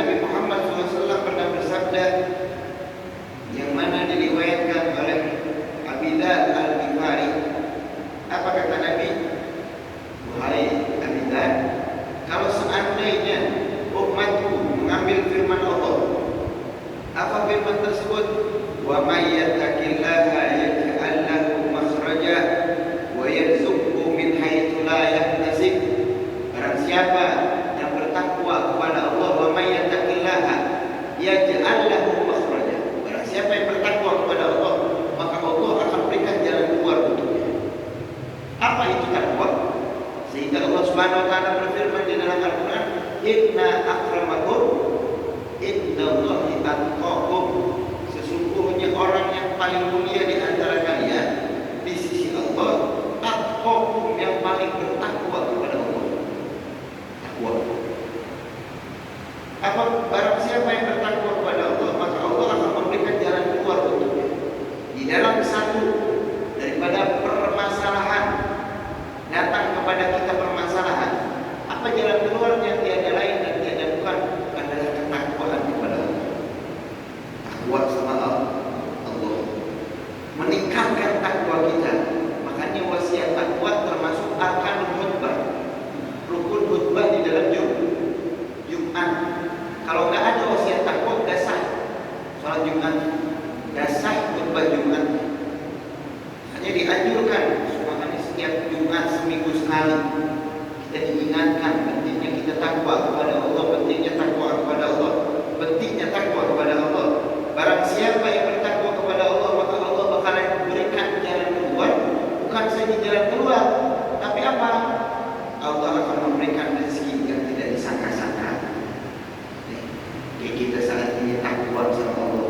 Nabi Muhammad SAW pernah bersabda, yang mana diriwayatkan oleh Abi Dzar Al-Ghifari. Apa kata Nabi? Wahai Abi Dzar, kalau seandainya umatku mengambil firman Allah, apa firman tersebut? Wa may yattaqillaha yaj'al lahu makhraja wa yarzuqhu min haitsu la yahtasib. Barang siapa yang bertakwa kepada Allah, wa may yattaqillaha yaj'al lahu makhraja. Barang siapa yang bertakwa kepada Allah, maka Allah akan berikan jalan keluar untuknya. Apa itu takwa? Sehingga Allah Subhanahu wa taala berfirman di dalam Al-Qur'an, "Inna akramakum indallahi atqakum." Sesungguhnya orang yang paling mulia di antara kalian di sisi Allah, atqakum, yang paling bertakwa kepada Allah. Takwa. Apa barang siapa yang bertakwa kepada Allah, maka Allah akan memberikan jalan keluar untuknya. Di dalam satu daripada permasalahan datang kepada kita permasalahan, apa jalan keluarnya? Tiada lain dan tiada bukan adalah ketakwaan kepada Allah. Takwa sama Allah, meningkatkan takwa kita. Makanya wasiat takwa termasuk arkanul khutbah, rukun khutbah di dalam Jumat. Kalau nggak ada wasiat takwa, nggak sah sholat Jumat, nggak sah khutbah Jumat. Hanya dianjurkan setiap Jumat seminggu sekali kita diingatkan pentingnya kita takwa kepada Allah, pentingnya takwa kepada Allah, pentingnya takwa kepada Allah. Barang siapa yang bertakwa kepada Allah, maka Allah bakalan berikan jalan keluar. Bukan saja jalan keluar, tapi apa? Allah akan memberikan rezeki yang tidak disangka-sangka. Kayak kita saat ini takwa sama Allah,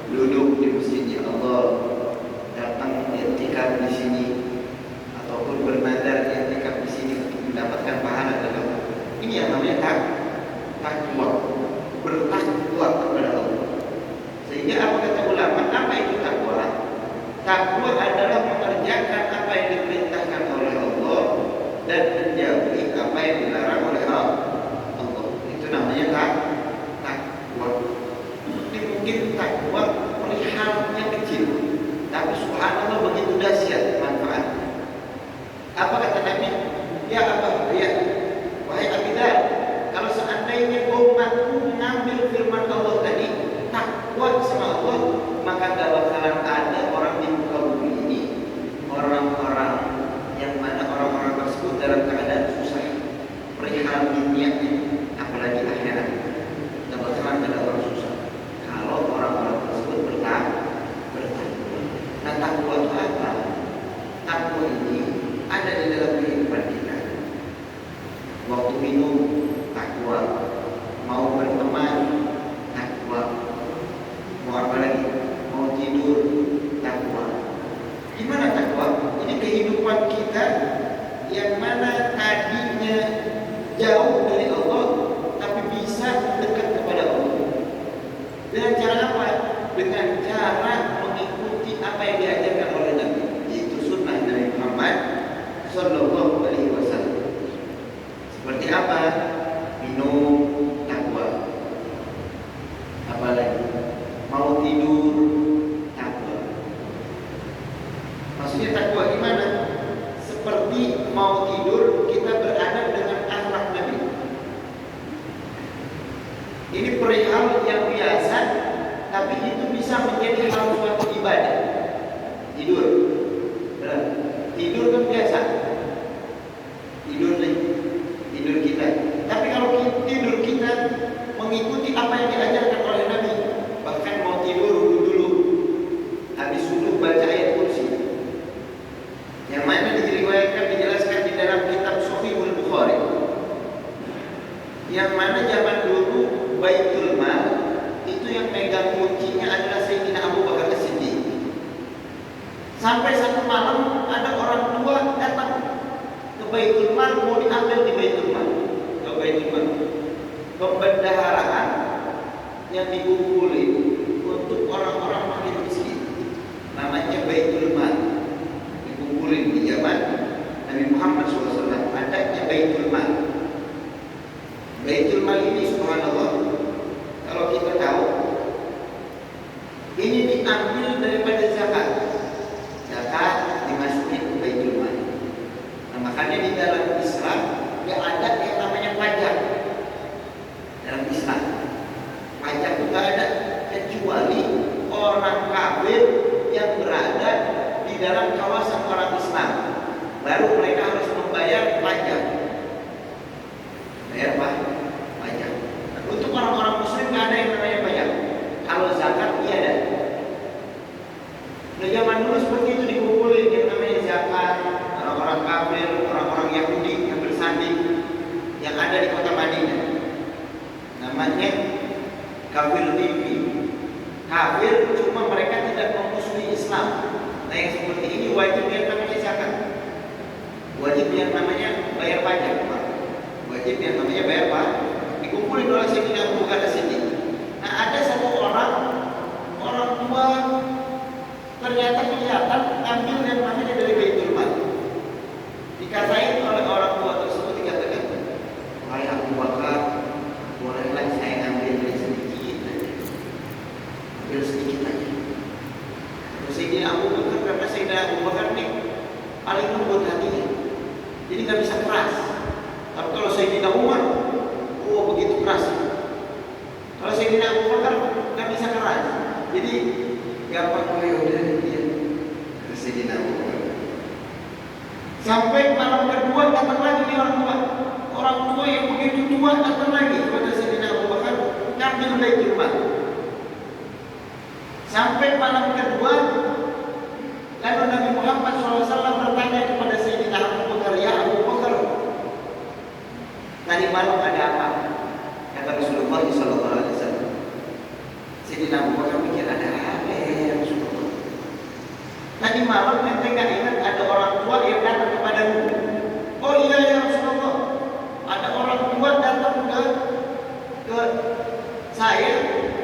duduk di masjidnya Allah, datang i'tikaf di sini, ataupun bernadar yang dekat di sini untuk mendapatkan pahala dalam. Ini yang namanya takwa, bertakwa kepada Allah. Sehingga apa kata ulama? Apa itu takwa? Takwa adalah mengerjakan apa yang diperintahkan oleh Allah dan menjauhi apa yang dilarang oleh Allah. Itu namanya takwa. Ini mungkin takwa perihalnya kecil, tapi subhanallah begitu dahsyat manfaatnya. Apa kata Nabi? Ya Aba, ya wahai Abi Dzar, kalau seandainya umatku mengambil firman Allah tadi, takwa sama Allah, maka gak bakalan ada orang di muka bumi ini, orang-orang yang mana orang-orang tersebut dalam keadaan susah, perihal dunianya, apalagi akhirat. Gak bakalan ada orang susah kalau orang-orang tersebut bertakwa. Nah, takwa itu apa? Takwa ini ada di dalam kehidupan kita. Waktu minum, takwa. Mau berteman, takwa. Mau apa lagi? Mau tidur, takwa. Gimana takwa? Ini kehidupan kita yang mana tadinya jauh dari Allah, tapi bisa dekat kepada Allah. Dengan cara apa? Dengan cara mengikuti apa yang diajarkan oleh Nabi, yaitu sunnah Nabi Muhammad Sallallahu Alaihi Wasallam. Seperti apa? Minum, takwa. Apa lagi? Mau tidur, takwa. Maksudnya takwa gimana? Seperti mau tidur, kita beradab dengan akhlak Nabi. Ini perihal yang biasa, tapi itu bisa menjadi hal suatu ibadah. Tidur, tidur kan biasa. Tidur kita. Tapi kalau tidur kita mengikuti apa yang diajarkan oleh Nabi, bahkan mau tidur dulu, habis wudu baca ayat kursi. Yang mana diriwayatkan dijelaskan di dalam kitab Sahihul Bukhari. Yang mana zaman dulu Baitul Mal itu yang megang kuncinya adalah Sayyidina Abu Bakar As-Siddiq. Sampai satu malam ada orang tua datang ke Baitul Mal, mau diambil di Baitul Mal. Ke Baitul Mal, pembendaharaan yang dikumpulin untuk orang-orang makin miskin, namanya Baitul Mal. Dikumpulin di zaman Nabi Muhammad SAW, adanya Baitul Mal. Baitul Mal ini subhanallah masjid yang namanya bayar Pak, dikumpulin oleh Sayyidina Abu Bakar Siddiq. Nah ada satu orang tua ternyata kelihatan ambil yang namanya dari Baitul Mal. Dikatain oleh orang tua tersebut, dikatakan, wahai Abu Bakar, bolehlah saya ambil dari sedikit aja, ambil sedikit aja. Sayyidina Abu Bakar, karena Sayyidina Abu Bakar ini paling lembut hatinya, jadi nggak bisa keras. Tapi kalau Sayyidina Umar, begitu keras. Kalau Sayyidina Abu Bakar nggak bisa keras, jadi gampang udah dia. Sayyidina Abu Bakar. Sampai malam kedua datang lagi nih orang tua yang begitu tua datang lagi kepada Sayyidina Abu Bakar, ngambil Baitul Mal. Sampai malam kedua, lalu Nabi Muhammad SAW bertanya kepada Sayyidina Abu Bakar, ya Abu Bakar, tadi malam ada apa? Kata Rasulullah SAW. Sayyidina Abu Bakar mikir, ada apa ya Rasulullah? Tadi malam ente gak ingat ada orang tua yang datang kepadamu? Oh iya ya Rasulullah, ada orang tua datang ke saya,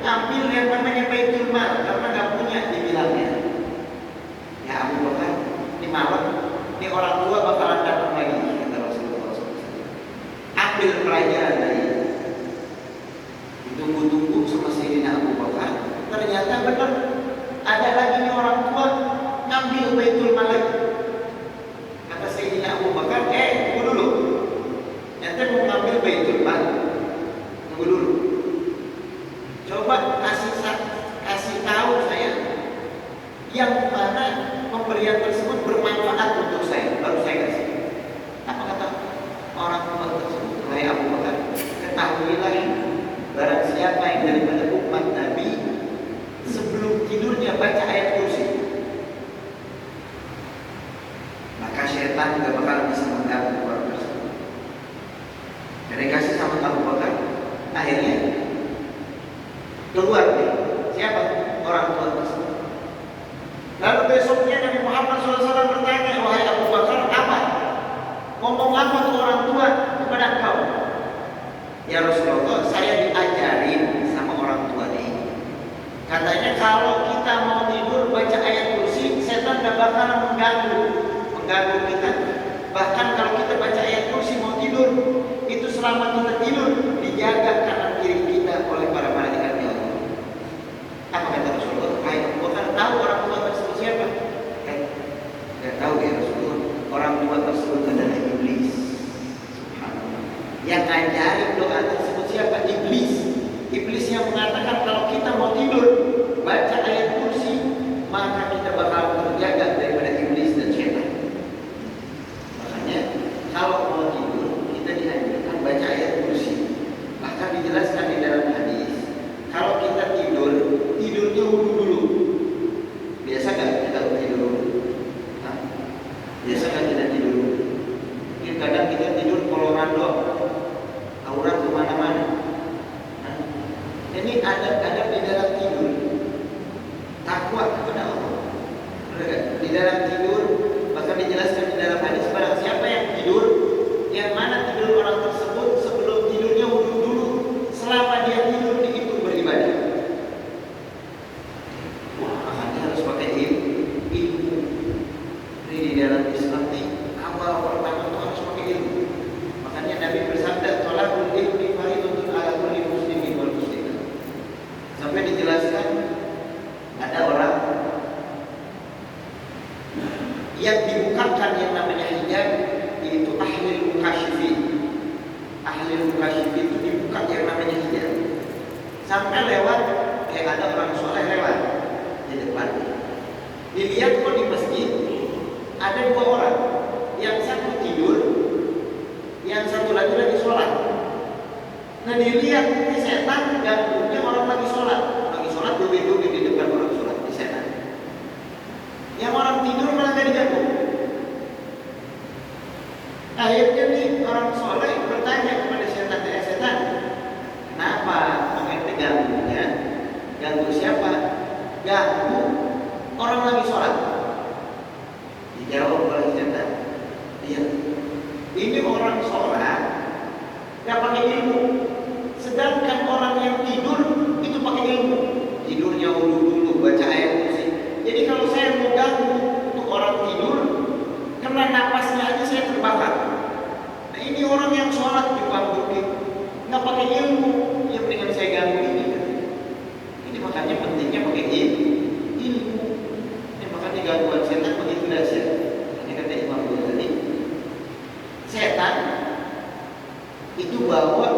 ambil yang namanya Baitul Mal karena gak punya, dibilangnya. Ya Abu Bakar, di malam ini orang tua bakalan datang lagi, kata Rasulullah SAW. Ambil pelajaran dari ditunggu-tunggu sama Sayyidina Abu Bakar. Ternyata benar ada lagi nih orang tua ngambil Baitul Mal lagi. Kata Sayyidina Abu Bakar, tunggu dulu, ente mau ngambil Baitul Mal, tunggu dulu. Coba kasih tahu saya yang mana pemberian tersebut bermanfaat untuk saya, baru saya kasih. Apa kata orang tua tersebut? Wahai Abu Bakar, ketahuilah barang siapa yang daripada umat Nabi sebelum tidurnya baca ayat kursi, maka syaitan gak bakal bisa mengganggu orang tersebut. Dan dikasih sama Abu Bakar, akhirnya keluar dia. Siapa orang tua tersebut? Lalu besoknya Nabi Muhammad SAW bertanya, wahai Abu Bakar, apa? Ngomong apa tuh orang tua kepada engkau? Ya Rasulullah, saya diajarin sama orang tua ini. Katanya kalau kita mau tidur baca ayat kursi, setan gak bakal mengganggu kita. Bahkan kalau kita baca ayat kursi mau tidur, itu selama kita tidur dijaga kanan kiri kita oleh para malaikatnya Allah. Apa kata Rasulullah? Hai Abu Bakar, tahu orang tua tersebut siapa? Gak tahu ya Rasulullah. Orang tua tersebut adalah iblis. Subhanallah. Yang ngajarin doa tersebut siapa? Iblis. Iblis yang mengatakan kalau kita mau tidur baca ayat kursi, maka kita bakal terjaga daripada iblis dan syaitan. Makanya kalau mau tidur kita dianjurkan baca ayat kursi. Bahkan dijelaskan di dalam hadis, kalau kita tidurnya wudu dulu. Biasa gak kita tidur dulu? Biasa gak kita tidur dulu? Mungkin kadang kita tidur kolorado, aurat kemana-mana. Ini adab-adab di dalam tidur, takwa kepada Allah. Di dalam tidur, bahkan dijelaskan di dalam hadis, barang siapa yang tidur, yang mana tidur orang tersebut sebelum tidurnya wudu dulu, selama dia tidur dihitung beribadah. Makanya harus pakai ilmu. Ini di dalam Islam ini awal pertama itu harus pakai ilmu. Makanya Nabi bersabda, "Thalabul ilmi fardhun 'ala kulli muslimin wal muslimat." Sampai dijelaskan ada orang yang dibukakan yang namanya hijab, yaitu ahlul mukasyifin. Ahlul mukasyifin itu dibuka yang namanya hijab. Sampai lewat, ada orang soleh lewat di depan. Dilihat kok di masjid ada dua orang, yang satu tidur, yang satu lagi sholat. Nah dilihat ini setan ganggunya orang lagi sholat duduk di depan orang sholat, di setan. Yang orang tidur malah gak diganggu. Akhirnya nih orang soleh bertanya kepada setan, setan, kenapa ente ganggunya? Ganggu siapa? Ganggu orang lagi sholat. Dijawab oleh setan, iya, ini orang sholat nggak pakai ilmu. Sedangkan orang yang tidur itu pakai ilmu. Tidurnya wudu dulu, baca ayat kursi. Jadi kalau saya mau ganggu untuk orang tidur, karena napasnya aja saya terbakar. Nah ini orang yang sholat dibangunin, nggak pakai ilmu, ya dengan saya ganggu ini. Ini makanya pentingnya pakai ilmu. Ini makanya gangguan setan begitu dahsyat. Ini kata Imam Ghazali, setan itu bawa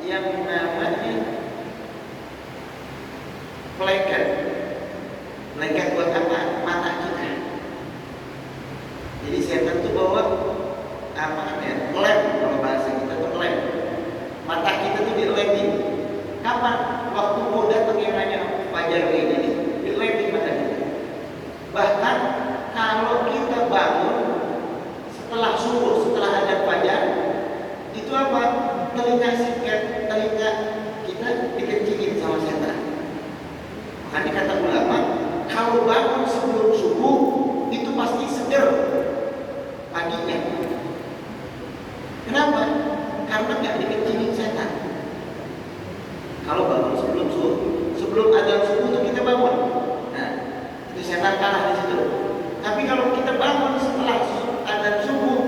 yang namanya pelengket. Pelengket buat apa? Mata kita. Jadi setan itu bawa apa namanya? Lem, kalau bahasa kita tuh lem. Mata kita tuh dilemin. Kapan? Waktu mau datang yang nanya fajar kayak gini, dilemin mata kita. Bahkan kalau kita bangun setelah subuh, setelah adzan fajar, itu apa? Telinga kita dikencingin sama setan. Makanya kata ulama, kalau bangun sebelum subuh itu pasti seger paginya. Kenapa? Karena nggak dikencingin setan. Kalau bangun sebelum subuh, sebelum adzan subuh itu kita bangun. Nah, itu setan kalah di situ. Tapi kalau kita bangun setelah adzan subuh,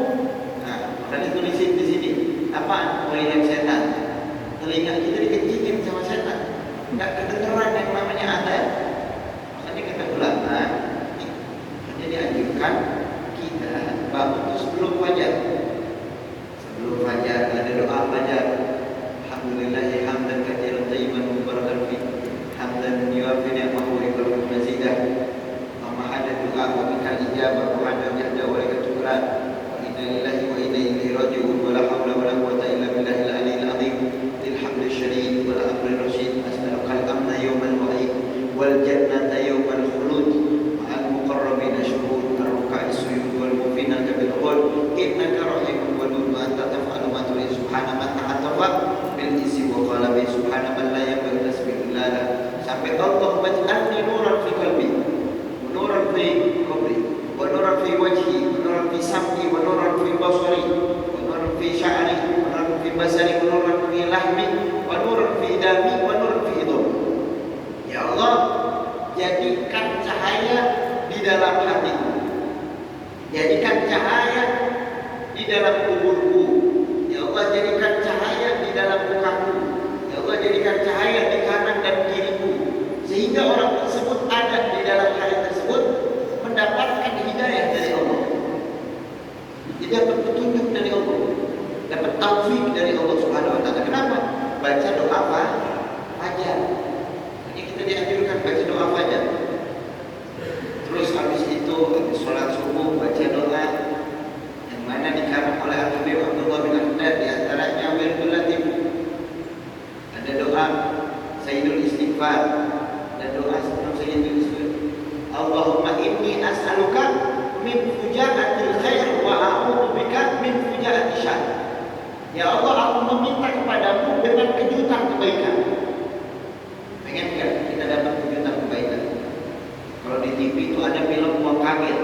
nah, makanya tulis di sini apa? Melihat setan. Telinga kita dikencingin sama setan. Nggak kedengeran yang namanya adzan. Makanya kata ulama, hanya dianjurkan kita bangun itu sebelum fajar. Sebelum fajar ada doa fajar. Alhamdulillahi hamdan katsiran thayyiban mubarakan fi. Hamdan yuwafi ni'amahu wa yukafi'u mazidah. Wa hada du'a wa bikal ijabah wa hada yahda wa laka syukran. Wa inna lillahi wa inna ilaihi raji'un wa la haula wa la quwwata illa billahil aliyyil azim. Lilhamdil syadid wal amri rasyid. As'alukal amna yawmal wa'id wal jannata yawmal khulud. Ma'al muqarrabina syuhud ar-ruka'is sujud wal mufinaka bil qul. Innaka rahimun wadud wa anta taf'alu ma turid. Subhana man ta'atafa bil isi wa qala bi subhana man la yanbaghi tasbihu illa sampai Allah waj'alni nuran fi qalbi wa nuran fi qabri wa nuran fi wajhi wa nuran fi sam'i wa nuran fi basari wa nuran fi sya'ri wa nuran fi basari wa nuran fi lahmi wa nuran fi dami wa nuran fi hidam. Ya Allah, jadikan cahaya di dalam hatiku, jadikan cahaya di dalam kuburku. Ya Allah, jadikan cahaya di dalam mukaku. Ya Allah, jadikan cahaya di kanan dan kiriku, sehingga orang tersebut ada di dalam hari tersebut mendapatkan hidayah dari Allah. Dia dapat petunjuk dari Allah, dapat taufik dari Allah Subhanahu wa taala. Kenapa? Baca doa fajar. Ini kita dianjurkan baca doa fajar. Terus habis itu habis sholat subuh baca doa yang mana dikarang oleh Habib Abdullah bin Haddad, di antaranya Wirdul Latif. Ada doa Sayyidul Istighfar dan doa sebelum Sayyidul Istighfar. Allahumma inni as'aluka min fujaatil khair wa a'udzu bika min fujaatil syarr. Ya Allah, aku meminta kepadamu dengan kejutan kebaikan. Pengen enggak kita dapat kejutan kebaikan? Kalau di TV itu ada film Uang Kaget.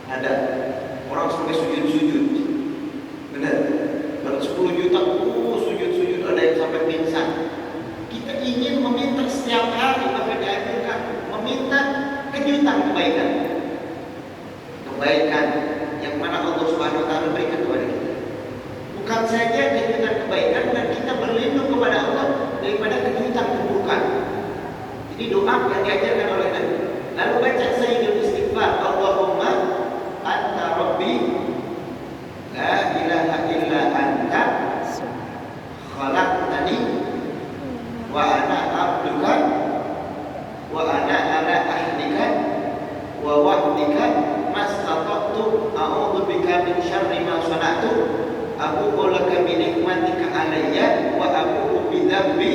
Ada orang sampai sujud-sujud. Benar. Baru 10 juta, sujud-sujud, ada yang sampai pingsan. Kita ingin meminta setiap hari, bahkan dianjurkan meminta kejutan kebaikan. Kebaikan yang mana Allah Subhanahu wa taala berikan kepada kita. Bukan saja kejutan kebaikan, dan kita berlindung kepada Allah daripada kejutan keburukan. Ini doa yang diajarkan oleh Nabi. Lalu baca Sayyidul Istighfar, Allahumma anta rabbi la ilaha illa anta khalaqtani wa ana abduka wa ana ala ahdika wa wa'dika mastata'tu a'udzu bika min syarri ma sana'tu abu'u laka bi ni'matika alayya wa abu'u bi dzambi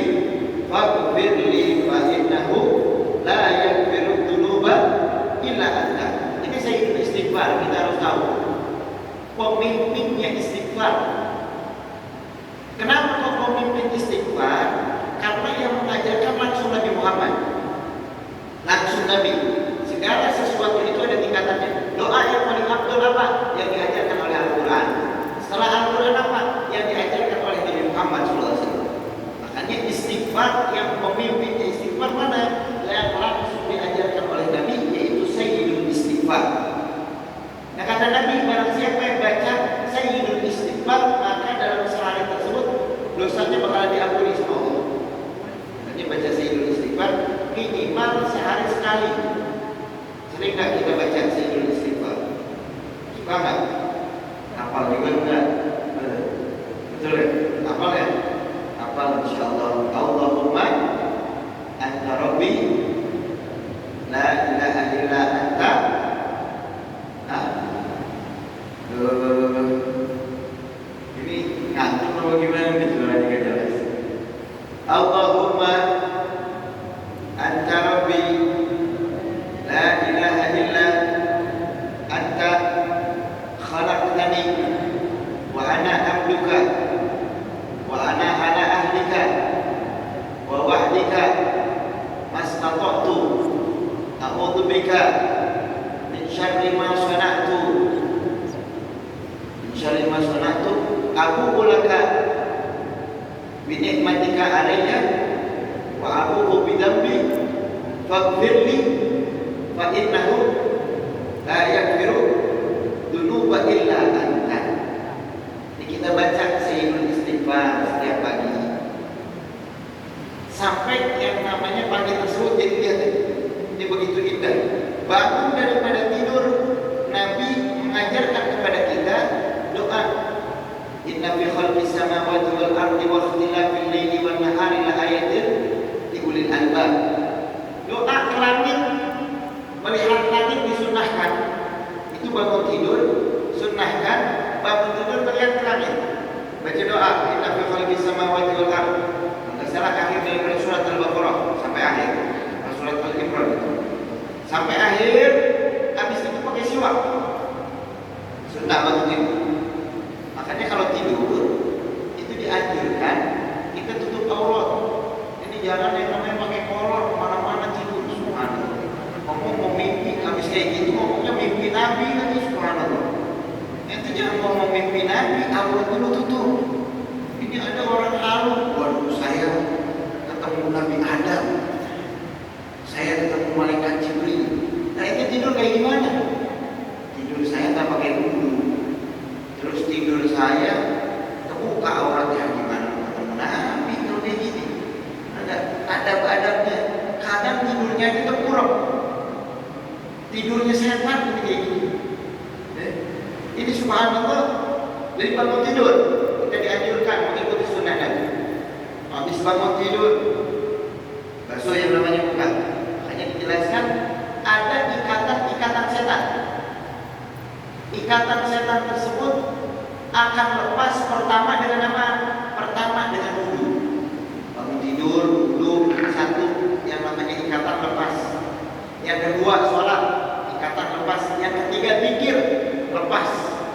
faghfir li fa innahu la yaghfiru dzunuba illa anta. Ini Sayyidul Istighfar, kita harus tahu pemimpinnya istighfar. Kenapa kok pemimpin istighfar? Karena yang mengajarkan langsung Nabi Muhammad, langsung Nabi. Segala sesuatu itu ada tingkatannya. Doa yang paling afdal apa? Yang diajarkan oleh Al-Quran. Setelah Al-Quran apa? Yang diajarkan dosanya bakalan diampuni sama Allah. Makanya baca Sayyidul Istighfar minimal sehari sekali. Sering nggak kita baca Sayyidul Istighfar? Suka nggak? Hafal juga enggak? Betul ya? Hafal ya? Hafal insyaallah. Allahumma anta rabbi la ilaha illa anta. Ini ngantuk apa gimana nih? Suaranya gak jelas. Allahumma anta rabbi la ilaha illa anta khalaqtani wa ana abduka wa ana ala ahlika wa wahdika mastata'tu a'udzu bika min syarri ma sana'tu abu'u laka bi ni'matika alayya wa abu'u bi dhanbi faghfirli fa innahu la yaghfiru dzunuba illa anta. Ini kita baca Sayyidul Istighfar setiap pagi sampai yang namanya pagi tersebut jadi lihat ini begitu indah. Bangun daripada tidur, Nabi mengajarkan kepada kita doa. Inna fi khalqis samawati wal ardi wa ikhtilafil laili wan nahari la ayatin li ulil albab. Doa ke langit, melihat langit disunahkan. Itu bangun tidur, sunnahkan, bangun tidur melihat ke langit. Baca doa, inna fi khalqis samawati wal ardi. Enggak salah akhir dari surat Al-Baqarah sampai akhir. Surat Al-Imran itu. Sampai akhir, habis itu pakai siwak. Sunnah bangun tidur. Makanya kalau tidur itu dianjurkan kita tutup aurat. Ini jangan yang namanya pakai kolor kemana-mana tidur. Subhanallah. Ngomong mimpi habis kayak gitu ngomongnya mimpi Nabi lagi. Subhanallah. Itu jangan ngomong mimpi Nabi, aurat dulu tutup. Ini ada orang halu. Waduh, saya ketemu Nabi Adam, saya ketemu malaikat Jibril. Nah itu tidur kayak gimana? Tidur saya tak pakai wudhu. Terus tidur saya terbuka auratnya gimana? Nabi kalau kayak gini ada adab-adabnya. Kadang tidurnya itu terkurang. Tidurnya setan kayak gini. Ini subhanallah. Dari bangun tidur kita dianjurkan mengikuti sunnah Nabi. Habis bangun tidur basuh yang namanya muka. Hanya dijelaskan ada ikatan setan. Ikatan setan tersebut akan lepas pertama dengan apa? Pertama dengan wudu. Bangun tidur, wudu, satu yang namanya ikatan lepas. Yang kedua sholat, ikatan lepas. Yang ketiga zikir, lepas.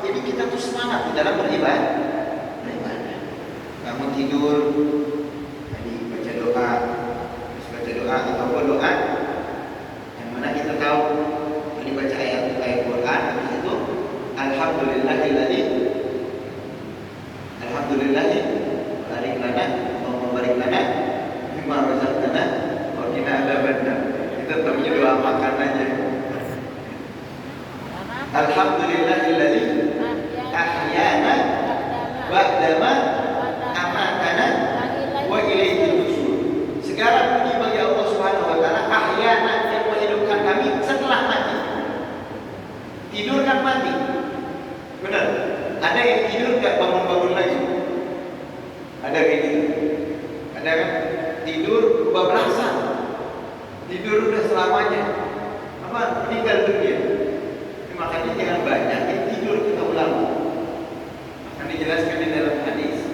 Jadi kita tuh semangat di dalam beribadah. Bangun tidur, tadi baca doa, terus baca doa ataupun doa yang mana kita tahu tadi baca ayat Quran itu alhamdulillahi barik lana wa barik lana mimma razaqtana wa qina adzabannar. Kita tahunya doa makan aja. Alhamdulillahilladzi ahyana ba'dama amatana wa ilaihi nusyur. Segala puji bagi Allah Subhanahu wa taala, ahyana yang menghidupkan kami setelah mati. Tidur kan mati. Benar. Ada yang tidur enggak bangun-bangun lagi. Ada kayak gitu. Ada kan tidur kebablasan. Tidur udah selamanya. Apa? Meninggal dunia. Makanya jangan banyak tidur kita ulang. Akan dijelaskan di dalam hadis.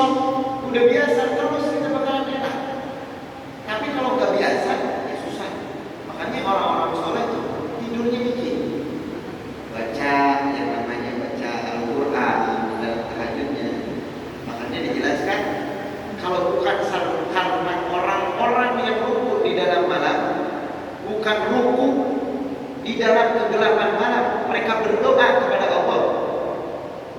sok, udah biasa terus kita bakalan enak. Tapi kalau nggak biasa, ya susah. Makanya orang-orang soleh tuh tidurnya dikit, baca yang namanya baca Al-Quran dalam tahajudnya. Makanya dijelaskan kalau bukan karena orang-orang yang rukuk di dalam malam, bukan rukuk di dalam kegelapan malam, mereka berdoa kepada Allah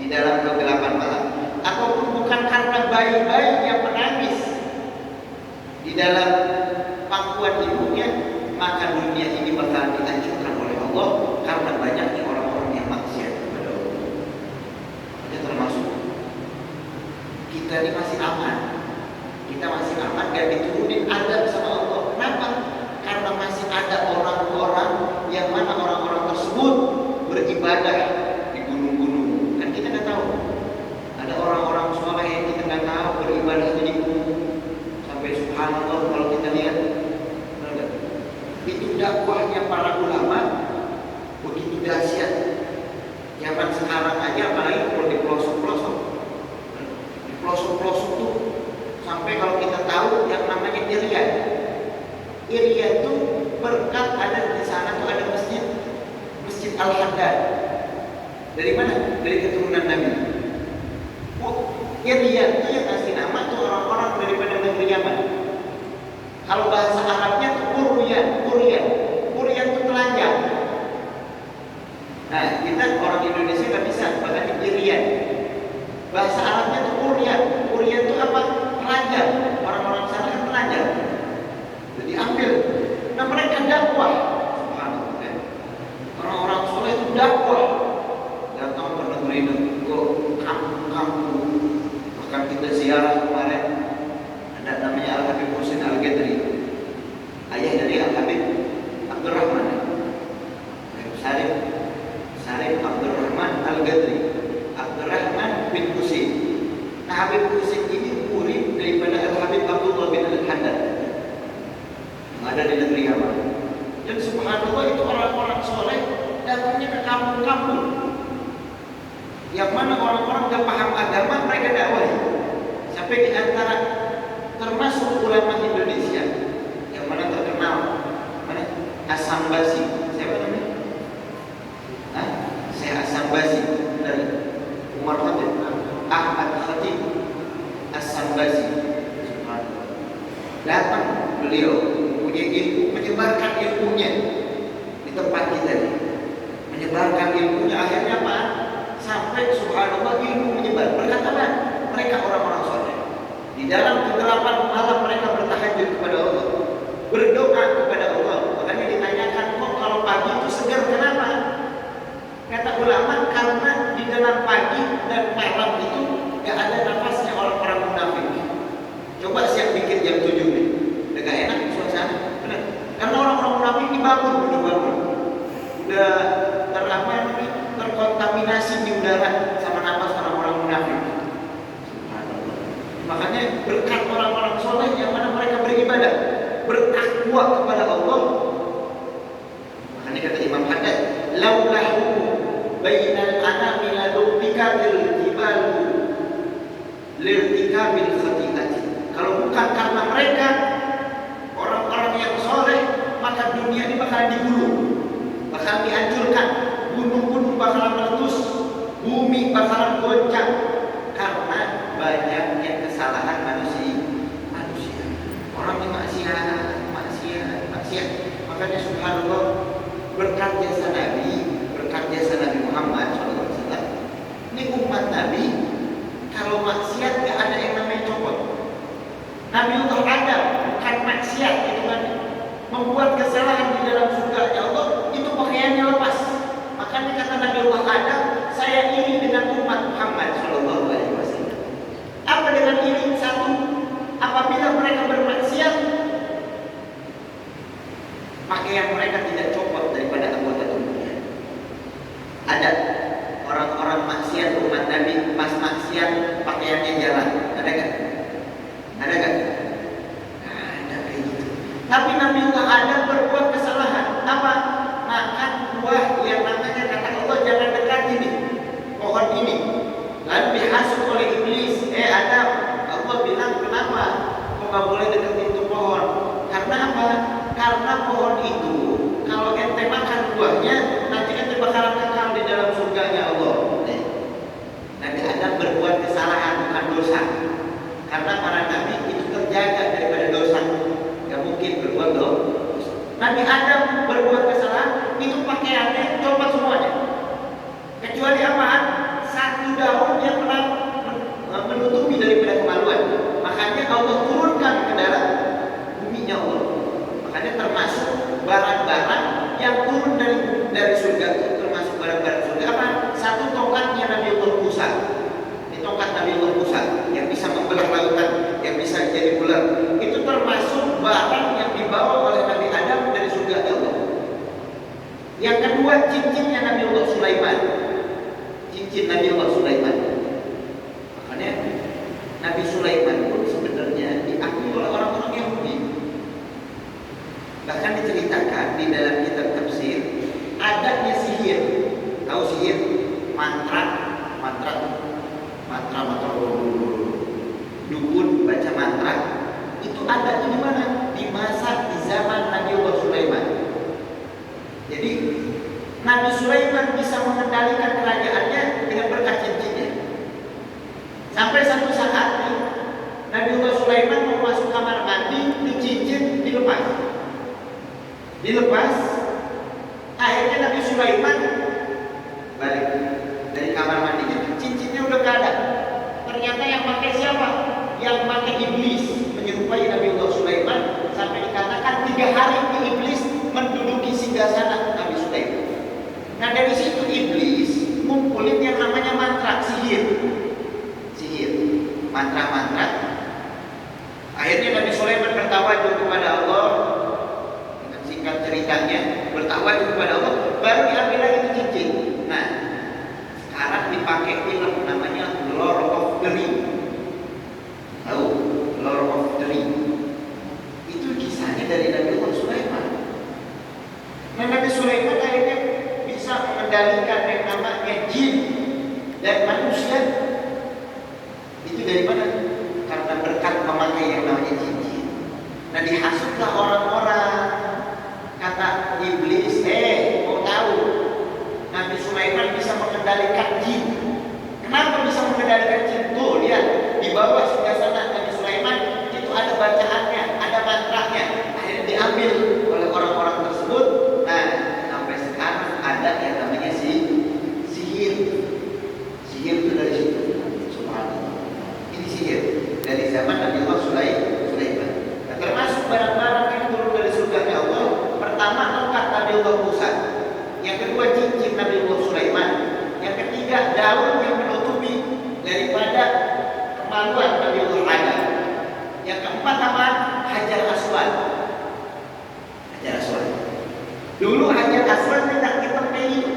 di dalam kegelapan malam, ataupun bukan karena bayi-bayi yang menangis di dalam pangkuan ibunya, maka dunia ini bakal dihancurkan oleh Allah karena banyaknya orang-orang yang maksiat kepada Allah. Ini termasuk kita ini masih aman. Kita masih aman gak diturunin adab sama Allah. Kenapa? Karena masih ada orang-orang yang mana orang-orang tersebut beribadah di gunung-gunung. Kan kita nggak tahu. Ada orang-orang soleh yang kita nggak tahu beribadah di gunung. Sampai subhanallah kalau kita lihat, itu dakwahnya para ulama begitu dahsyat. Zaman sekarang aja, apalagi kalau di pelosok-pelosok, di pelosok-pelosok tuh sampai kalau kita tahu yang namanya Irian. Irian itu berkat ada di sana tuh ada masjid Al-Haddad. Dari mana? Dari keturunan Nabi. Irian itu yang kasih nama tuh orang-orang daripada negeri Yaman. Kalau bahasa Arabnya tuh Urian itu telanjang. Nah, kita orang Indonesia nggak bisa, makanya Irian. Bahasa Arabnya tuh Urian itu apa? Telanjang. Orang-orang sana kan telanjang. Jadi ambil. Nah, mereka dakwah. Subhanallah. Orang-orang soleh itu dakwah. Datang ke negeri-negeri, ke kampung-kampung. Bahkan kita ziarah kemarin, ada namanya Al-Habib Husain Al-Ghadri, ayah dari Al-Habib Abdurrahman Salim Abdurrahman Al-Ghadri, Abdurrahman bin Husain. Nah, Habib Husain ini murid daripada Al-Habib Abdullah bin Al-Haddad yang ada di negeri Yaman. Dan subhanallah itu orang-orang soleh datangnya ke kampung-kampung yang mana orang-orang gak paham agama, mereka dakwahi. Sampai di antara termasuk ulama Indonesia yang mana terkenal, mana As-Sambasi, siapa namanya? Saya As-Sambasi dari Umar Khatib, Ahmad Khatib As-Sambasi. Datang beliau punya ilmu, menyebarkan ilmunya di tempat kita ini. Menyebarkan ilmunya, akhirnya apa? Sampai subhanallah ilmu menyebar. Berkata apa? Mereka orang-orang soleh. Di dalam kegelapan malam mereka bertahajud kepada Allah, berdoa kepada Allah. Makanya ditanyakan, kok kalau pagi itu segar, kenapa? Kata ulama, karena di dalam pagi dan malam itu gak ada nafasnya orang-orang munafik. Coba siap bikin jam 7 nih, udah gak enak suasana, benar? Karena orang-orang munafik ini bangun, udah terkontaminasi di udara sama nafas orang-orang munafik. Makanya berkat orang-orang soleh yang mana mereka beribadah, bertakwa kepada Allah. Makanya kata Imam Haddad, laulahu bainal anami ladubikatil jibalu lirtikabil khati'ati. Kalau bukan karena mereka orang-orang yang soleh, maka dunia ini bakal digulung, bakal dihancurkan, gunung-gunung bakalan meletus, bumi bakalan goncang karena banyaknya kesalahan manusia. Orang yang maksiat. Makanya subhanallah, berkat jasa Nabi Muhammad SAW, ini umat Nabi, kalau maksiat gak ada yang namanya copot. Nabiullah Adam bukan maksiat, itu kan membuat kesalahan di dalam surga ya Allah, itu pakaiannya lepas. Makanya kata Nabiullah Adam, saya iri dengan umat Muhammad SAW. Apa dengan iri? Satu, apabila mereka bermaksiat, pakaian mereka tidak copot daripada anggota tubuhnya. Ada orang-orang maksiat umat Nabi, pas maksiat pakaiannya jalan, ada kan? Ada kan? Ada kayak gitu. Tapi Nabiullah Adam berbuat kesalahan. Apa? Makan buah yang namanya kata Allah jangan dekat ini, pohon ini. Lalu dihasut oleh iblis, Adam, nggak boleh deketin itu pohon. Karena apa? Karena pohon itu kalau ente makan buahnya, nanti ente bakalan kekal di dalam surganya Allah. Nabi Adam berbuat kesalahan bukan dosa. Karena para nabi itu terjaga daripada dosa. Gak mungkin berbuat dosa. Nabi Adam berbuat kesalahan, itu pakaiannya copot semuanya. Kecuali apaan? Satu daun yang pernah menutupi daripada kemaluan. Makanya Allah turunkan ke dalam buminya Allah. Makanya termasuk barang-barang yang turun dari surga itu termasuk barang-barang surga apa? Satu tongkatnya Nabi Allah Musa. Ini tongkat Nabi Allah Musa yang bisa membelah lautan, yang bisa jadi ular. Itu termasuk barang yang dibawa oleh Nabi Adam dari surga Allah. Yang kedua, cincinnya Nabi Allah Sulaiman. Cincin Nabi Allah Sulaiman. Makanya Nabi Sulaiman pun sebenarnya diakui oleh orang-orang Yahudi. Bahkan diceritakan di dalam kitab tafsir adanya sihir. Tahu sihir? Mantra dukun baca mantra itu adanya di mana? Di masa di zaman Nabi Allah Sulaiman. Jadi Nabi Sulaiman bisa mengendalikan kerajaannya dengan berkat cincinnya. Sampai satu saat Nabi Allah Sulaiman mau masuk kamar mandi, di cincin dilepas. Akhirnya Nabi Sulaiman balik dari kamar mandinya, cincinnya udah gak ada. Ternyata yang pakai siapa? Yang pakai iblis, menyerupai Nabi Allah Sulaiman. Sampai dikatakan 3 hari iblis menduduki singgasana Nabi Sulaiman. Nah dari situ iblis ngumpulin yang namanya mantra, sihir, mantra. Akhirnya Nabi Sulaiman bertawajuh kepada Allah. Dengan singkat ceritanya, bertawajuh kepada Allah, baru diambil lagi itu cincin. Nah, sekarang dipakai film namanya Lord of the Ring. Tahu? Lord of the Ring. Itu kisahnya dari Nabi Allah Sulaiman. Nah, Nabi Sulaiman akhirnya bisa mengendalikan yang namanya jin dan manusia. Itu dari mana? Karena berkat memakai yang namanya cincin. Nah, dihasutlah orang-orang. Kata iblis, mau tahu? Nabi Sulaiman bisa mengendalikan jin. Kenapa bisa mengendalikan jin? Tuh, lihat di bawah singgasana Nabi Sulaiman itu ada bacaannya, ada mantranya. Akhirnya diambil oleh orang-orang tersebut. Nah, sampai sekarang ada yang namanya sihir. Sihir itu dari situ. Subhanallah. Ini sihir dari zaman Nabi Allah Sulaiman. Nah, termasuk barang-barang yang turun dari surganya Allah. Pertama, tongkat Nabi Allah Musa. Yang kedua, cincin Nabi Allah Sulaiman. Yang ketiga, daun yang menutupi daripada kemaluan Nabi Allah Adam. Yang keempat apa? Hajar Aswad. Dulu Hajar Aswad tidak hitam kayak gitu.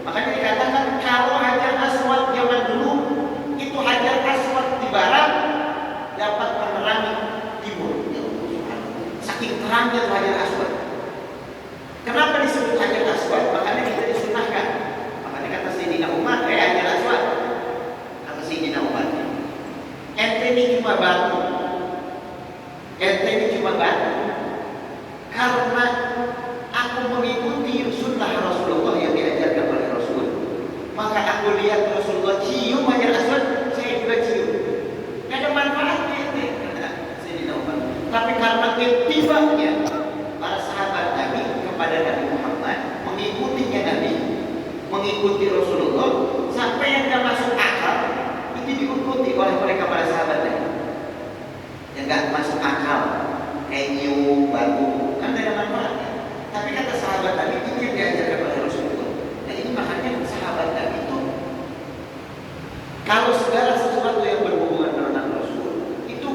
Makanya dikatakan kalau Hajar Aswad zaman dulu itu Hajar Aswad di barat dapat menerangi timur. Saking terangnya itu Hajar Aswad. Kenapa disebut Hajar Aswad? Makanya kita disunahkan. Makanya kata Sayyidina Umar, Hajar Aswad. Kata Sayyidina Umar, ente ini cuma batu. Karena aku mengikuti sunnah Rasulullah yang diajarkan oleh Rasul. Maka aku lihat Rasulullah cium Hajar Aswad, saya juga cium. Gak ada manfaatnya ente, kata Sayyidina Umar. Tapi karena itibanya para sahabat Nabi kepada Nabi Muhammad, mengikutinya Nabi, mengikuti Rasulullah, sampai yang gak masuk akal itu diikuti oleh mereka para sahabat Nabi. Yang gak masuk akal, kayak nyium, batu, kan gak ada manfaatnya. Tapi kata sahabat Nabi itu yang diajarkan oleh Rasulullah. Nah ini makanya sahabat Nabi itu kalau segala sesuatu yang berhubungan dengan Rasul itu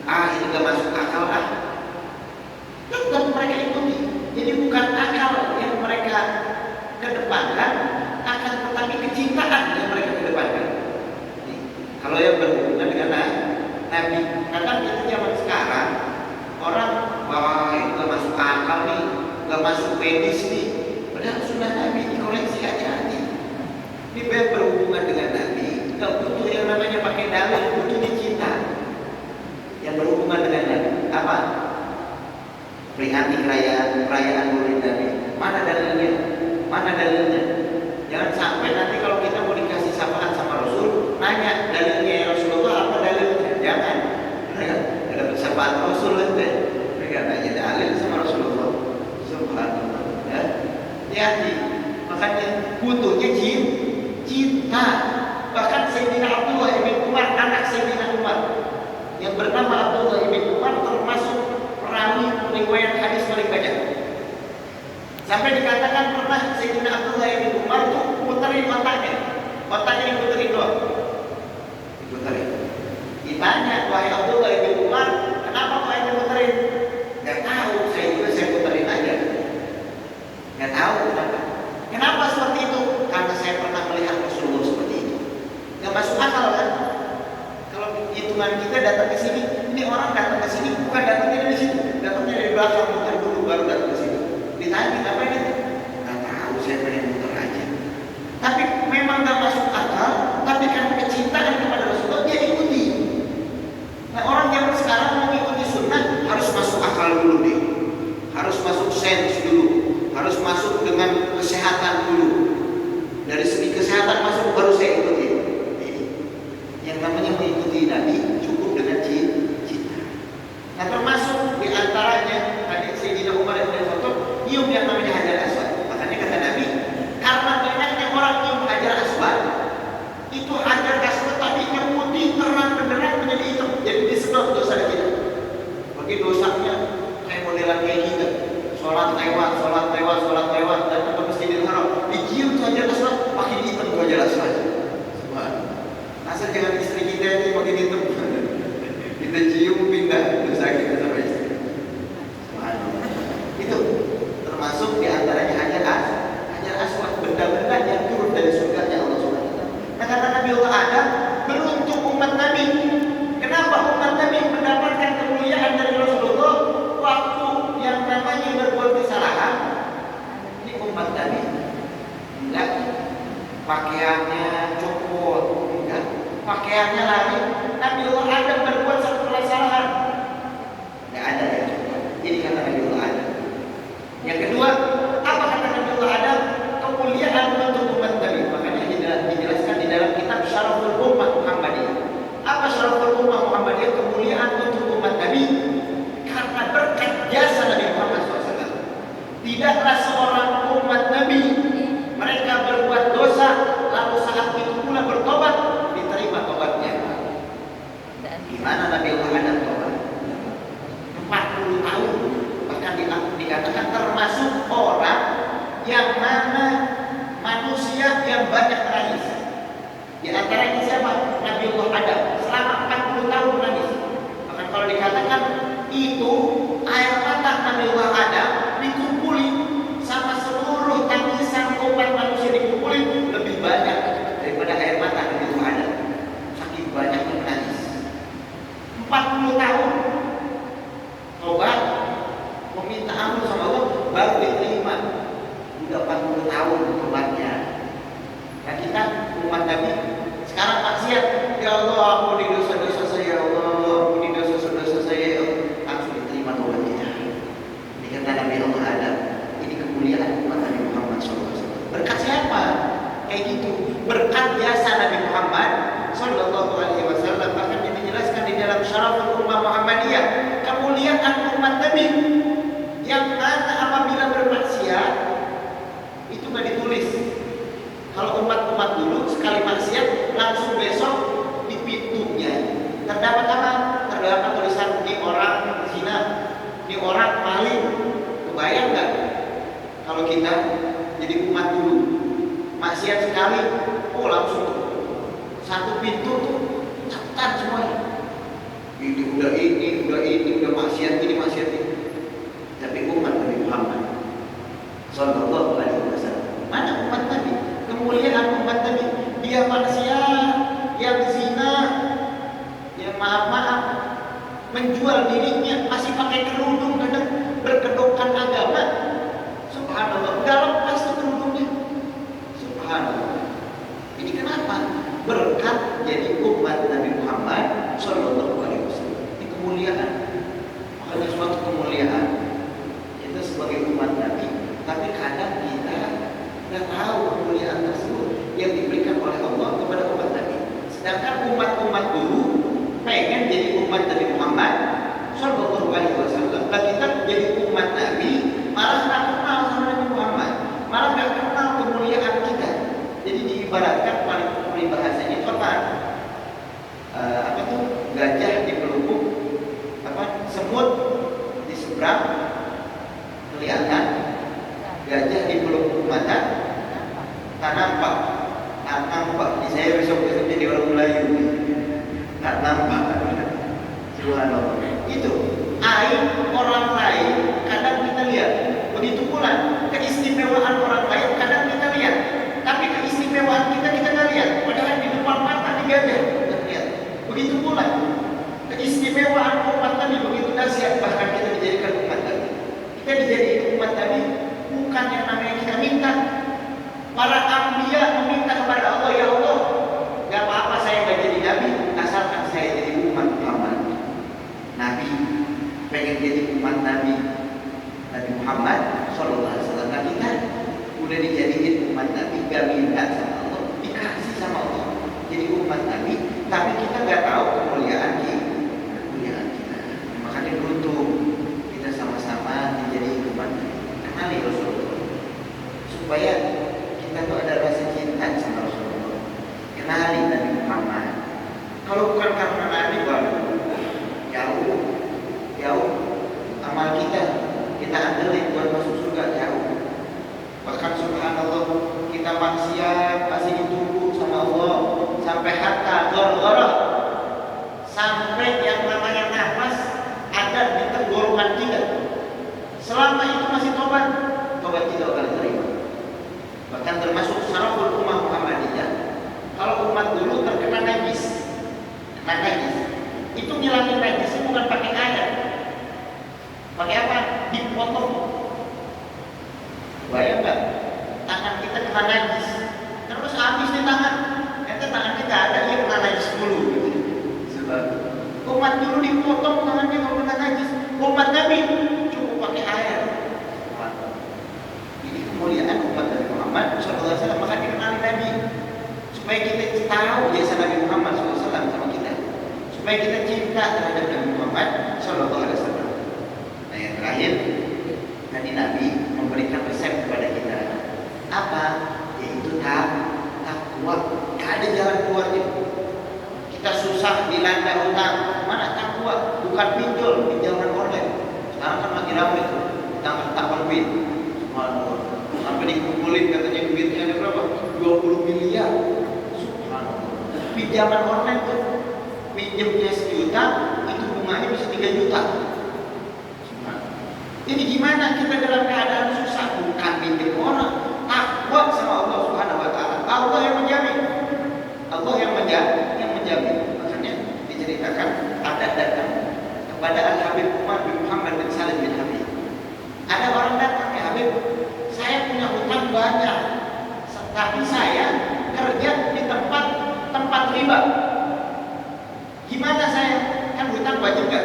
ini gak masuk akal tetap mereka ikuti. Jadi bukan akal yang mereka kedepankan, akan tetapi kecintaan yang mereka kedepankan. Kalau yang berhubungan dengan Nabi, kadang itu zaman sekarang orang wah itu gak masuk akal nih, gak masuk pedis nih. Padahal sunnah Nabi dikoleksi aja nih. Ini berhubungan dengan Nabi, gak butuh yang namanya pakai dalil, butuh dicinta. Yang berhubungan dengan peringati perayaan Maulid Nabi. Mana dalilnya? Mana dalilnya? Jangan sampai nanti kalau kita mau dikasih syafaat sama Rasul, nanya dalilnya ya Rasulullah, apa dalilnya? Jangan. Ada syafaat Rasul ente. Mereka nanya dalil sama Rasulullah. Subhanallah. Ya. Hati. Makanya butuhnya cinta. Bahkan Sayyidina Abdullah ibn Umar, anak Sayyidina Umar yang bernama Abdullah ibn Umar, termasuk perawi riwayat hadis paling banyak. Sampai dikatakan pernah Sayyidina Abdullah ibn Umar itu puterin otaknya diputerin doang. Diputerin. Ditanya, wahai Abdullah ibn Umar, kenapa kau yang diputerin? Gak tahu, saya puterin aja. Gak tahu kenapa. Kenapa seperti itu? Karena saya pernah melihat Rasulullah seperti itu. Gak masuk akal kan? Kalau hitungan kita datang ke sini, ini orang datang ke sini bukan datangnya dari situ, datangnya dari belakang, muter dulu baru datang ke sini. Ditanya ngapain itu? Gak tahu, saya pengen muter aja. Tapi memang gak masuk akal, tapi karena kecintaan kepada Rasulullah dia ikuti. Nah orang yang sekarang mau mengikuti sunnah harus masuk akal dulu deh, harus masuk sense dulu, harus masuk dengan kesehatan dulu. Dari segi kesehatan masuk baru saya ikuti. Yang namanya mengikuti Nabi cukup dengan cinta. Nah termasuk diantaranya tadi Sayyidina Umar bin Khattab nyium yang namanya Hajar Aswad. Makanya kata Nabi, karena banyaknya orang nyium Hajar Aswad, itu Hajar Aswad tadinya putih terang benderang menjadi hitam, jadi disedot dosa kita. Bagi dosanya kayak modelan kayak kita, sholat lewat dan ke Masjidil Haram, dicium tuh Hajar Aswad makin hitam tuh Hajar Aswad. Asal jangan istri kita ini makin hitam. Kita cium pindah dosa kita sama istri. Itu termasuk diantaranya Hajar Aswad, benda-benda yang turun dari surganya Allah Subhanahu wa taala. Nah kata Nabi Allah Adam, beruntung umat Nabi. Kenapa umat Nabi mendapatkan kemuliaan dari Rasulullah waktu yang namanya berbuat kesalahan? Ini umat Nabi. Enggak pakaiannya copot, enggak pakaiannya lari. Nabi Allah Adam berbuat satu kesalahan, enggak ada yang copot. Jadi kata Nabi Allah Adam. Yang kedua, apa kata Nabi Allah Adam? Kemuliaan untuk umat Nabi. Makanya dijelaskan di dalam kitab Syaraful Ummah Muhammadiyah. Apa Syaraful Ummah Muhammadiyah? Kemuliaan untuk umat Nabi karena berkat jasa Nabi Muhammad SAW. Tidaklah seorang umat Nabi mereka berbuat dosa lalu saat itu pula bertobat diterima tobatnya. Gimana Nabi Allah Adam tobat? 40 tahun. Bahkan dikatakan termasuk orang yang mana manusia yang banyak menangis. Di antaranya siapa? Nabi Allah Adam selama 40 tahun menangis. Bahkan kalau dikatakan itu air mata Nabi Allah Adam dikumpulin sama seluruh tangisan umat manusia dikumpulin lebih banyak daripada air mata Nabi Allah Adam. Saking banyaknya menangis. 40 tahun tobat, meminta ampun sama Allah baru diterima. Udah 40 tahun tobatnya. Nah kita umat Nabi sekarang maksiat, ya Allah ampuni dosa-dosa saya, ya Allah ampuni dosa-dosa saya, ya Allah. Langsung diterima tobat kita. Ini kata Nabi Allah Adam. Ini kemuliaan umat Nabi Muhammad SAW. Berkat siapa? Kayak gitu. Berkat jasa Nabi Muhammad SAW. Bahkan dijelaskan di dalam Syaraful Ummah Muhammadiyah, kemuliaan umat Nabi yang mana apabila bermaksiat itu nggak ditulis. Kalau umat-umat dulu sekali maksiat langsung besok di pintunya terdapat apa? Terdapat tulisan ini orang zina, ini orang maling. Kebayang nggak? Kalau kita jadi umat dulu maksiat sekali, oh langsung satu pintu tuh catatan semuanya. Ini udah maksiat ini. Tapi umat Nabi Muhammad Sallallahu Alaihi Wasallam, mana umat Nabi? Kemuliaan umat Nabi, dia maksiat, yang zina, yang maaf menjual dirinya masih pakai kerudung, kadang berkedokkan agama. Subhanallah, udah lepas tuh kerudungnya. Subhanallah. Ini kenapa? Berkat jadi umat Nabi Muhammad Sallallahu Alaihi Wasallam. Ini kemuliaan. Makanya suatu kemuliaan Tapi kadang kita nggak tahu kemuliaan tersebut yang diberikan oleh Allah kepada umat Nabi. Sedangkan umat-umat dulu pengen jadi umat Nabi Muhammad Shallallahu Alaihi Wasallam. Nah kita jadi umat Nabi malah nggak kenal sama Nabi Muhammad, malah nggak kenal kemuliaan kita. Jadi diibaratkan paling bahasanya itu apa tuh, gajah di pelupuk, semut di seberang kelihatan, gajah di pelupuk mata tak nampak. Di saya besok jadi orang Melayu tak nampak. Subhanallah. Itu aib orang lain kadang kita lihat, begitu pula keistimewaan orang lain kadang kita lihat, tapi keistimewaan kita nggak lihat, padahal di depan mata di gajah kita lihat. Begitu pula keistimewaan umat Nabi begitu dahsyat, bahkan kita dijadikan umat Nabi. Kita dijadikan umat Nabi bukan yang namanya kita minta. Para anbiya meminta kepada Allah, ya Allah, gak apa-apa saya gak jadi Nabi, asalkan saya jadi umat Muhammad. Nabi pengen jadi umat Nabi Muhammad Sallallahu Alaihi Wasallam. Nah kita udah dijadikan umat Nabi, gak minta sama Allah, dikasih sama Allah jadi umat Nabi, tapi kita gak tahu kemuliaan kita. Makanya beruntung kita sama-sama menjadi umat Nabi. Kenali Rasulullah supaya kita tuh ada rasa cinta sama Rasulullah. Kenali Nabi Muhammad. Kalau bukan karena Nabi, jauh amal kita andelin buat masuk surga jauh. Bahkan subhanallah kita maksiat masih ditunggu sama Allah sampai hatta gor-gorah, sampai yang namanya nafas ada di tenggorokan kita. Selama itu masih tobat tidak akan terima. Bahkan termasuk syaraful ummah Muhammadiyah, kalau umat dulu terkena najis, itu ngilangin najis bukan pakai air. Pakai apa? Dipotong. Bayang nggak? Tangan kita kena najis, terus habis di tangan. Tangan kita ada yang kena najis dulu. Sebab umat dulu dipotong tangannya kalau kena najis. Umat Nabi cukup pakai air. Ini kemuliaan umat Nabi Muhammad SAW. Maka dikenali Nabi supaya kita tahu jasa Nabi Muhammad SAW sama kita, supaya kita cinta terhadap Nabi Muhammad SAW. Nah yang terakhir, tadi Nabi memberikan resep kepada kita apa? Yaitu takwa. Gak ada jalan keluarnya. Kita susah dilanda hutang, mana takwa? Bukan pinjaman online. Sekarang kan lagi ramai tuh, tambang duit. Subhanallah. Sampai dikumpulin katanya duitnya ada berapa? 20 miliar. Subhanallah. Pinjaman online tuh, pinjamnya 1 juta, itu bunganya bisa 3 juta. Ini gimana kita dalam keadaan susah? Bukan pinjam orang, takwa sama Allah Subhanahu Wa Taala. Allah yang menjamin. Makanya diceritakan ada datang kepada Al Habib Umar bin Muhammad bin Salim bin Habib. Ada orang datang, ya Habib, saya punya hutang banyak, tapi saya kerja di tempat riba. Gimana saya? Kan hutang wajib gak?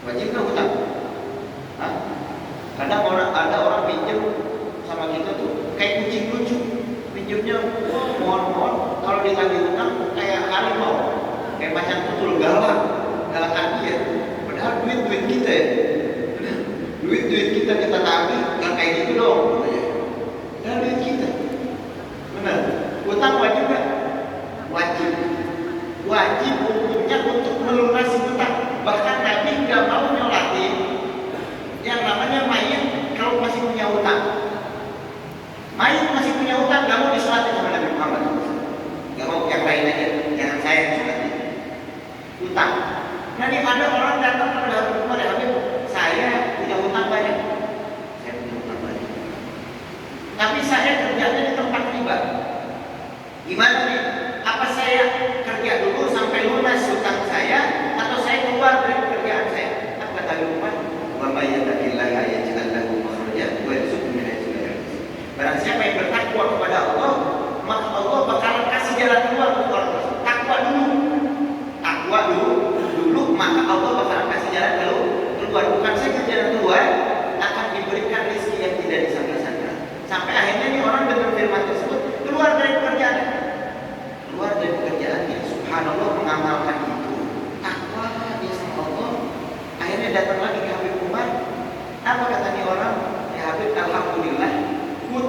Wajib gak hutang? Kadang ada orang pinjam sama kita tuh kayak kucing lucu. Pinjamnya mohon kalau ditagih hutang kayak harimau, kayak macan tutul galakan dia. Padahal duit kita ya. Duit kita tagih kan kayak gitu dong. Dan duit kita. Benar. Hutang wajib gak? Wajib hukumnya untuk melunasi hutang. Bahkan Nabi nggak mau nyolatin yang namanya mayit kalau masih punya hutang. Mayit masih punya hutang nggak mau disolatin sama Nabi Muhammad. Nggak mau yang lain aja, jangan saya disolatin. Hutang. Nanti ada orang datang kepada Habib Umar, ya Habib,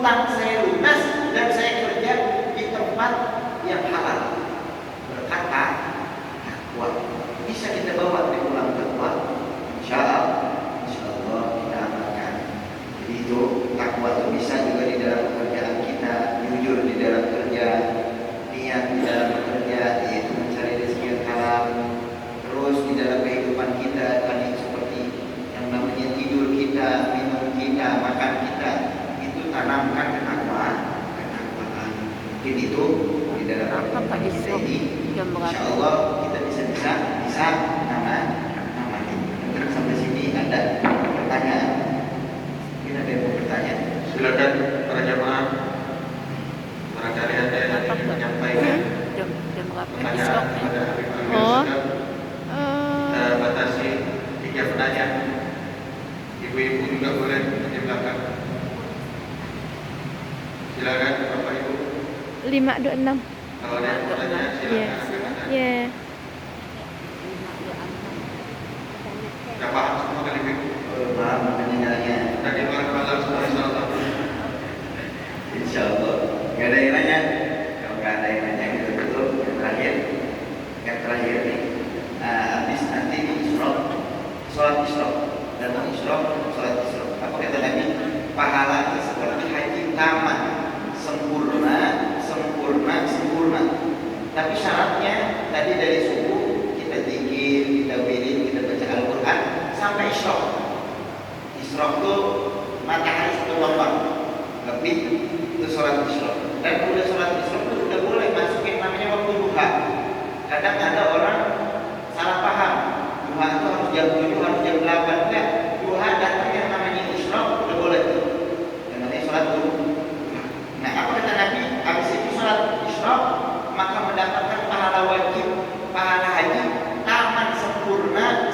utang saya lunas dan saya kerja di tempat yang halal. Berkata takwa bisa kita bawa di pulang takwa. Insya Allah kita amalkan. Jadi itu takwa itu bisa juga di dalam pekerjaan kita, jujur di dalam kerja, niat di dalam bekerja, yaitu mencari rezeki yang halal. Terus di dalam kehidupan kita tadi seperti yang namanya tidur kita, minum kita, makan kita, itu tanamkan ketakwaan. Mungkin itu di dalam kehidupan kita ini, insya Allah kita bisa nama. Terus sampai sini ada pertanyaan? Mungkin ada yang mau bertanya? Silakan para jamaah. Barangkali ada yang ingin menyampaikan pertanyaan kepada Habib Al-Ustaz. Kita batasi 3 penanya. Ibu-ibu juga boleh di belakang. Silakan Bapak Ibu. 526. Kalau ada yang mau tanya silakan. Ya. Sudah paham semua kali Ibu? Paham mendengarnya. Tadi luar malam semua insyaallah. Insyaallah. Gak ada yang nanya. Kalau gak ada yang nanya gitu tutup. Yang terakhir nih. Habis nanti di Isyraq, sholat Isyraq, datang Isyraq, sholat Isyraq. Apa kata Nabi? Pahalanya seperti haji tamat, sempurna. Tapi syaratnya tadi dari subuh kita zikir, kita wirid, kita baca Al-Quran sampai Isyraq. Isyraq itu matahari sudah terbang lebih, itu sholat Isyraq. Dan udah sholat Isyraq itu udah boleh masukin namanya waktu duha. Kadang ada orang salah paham, duha itu harus jam 7, harus jam 8. Enggak, duha datang yang namanya Isyraq udah boleh tuh. Yang namanya sholat duha. Nah, apa kata Nabi? Habis itu sholat Isyraq maka mendapatkan pahala wajib, pahala haji taman sempurna.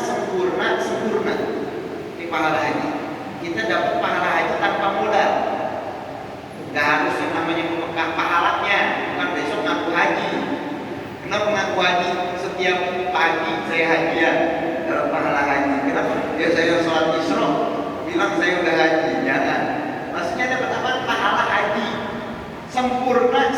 Ini pahala haji. Kita dapat pahala haji tanpa modal. Gak harus yang namanya memekah pahalanya. Bukan besok ngaku haji. Kenapa ngaku haji? Setiap pagi saya hajian dalam pahala haji. Kenapa? Ya saya sholat Isyraq bilang saya udah haji. Jangan. Maksudnya dapat apa? Pahala haji sempurna.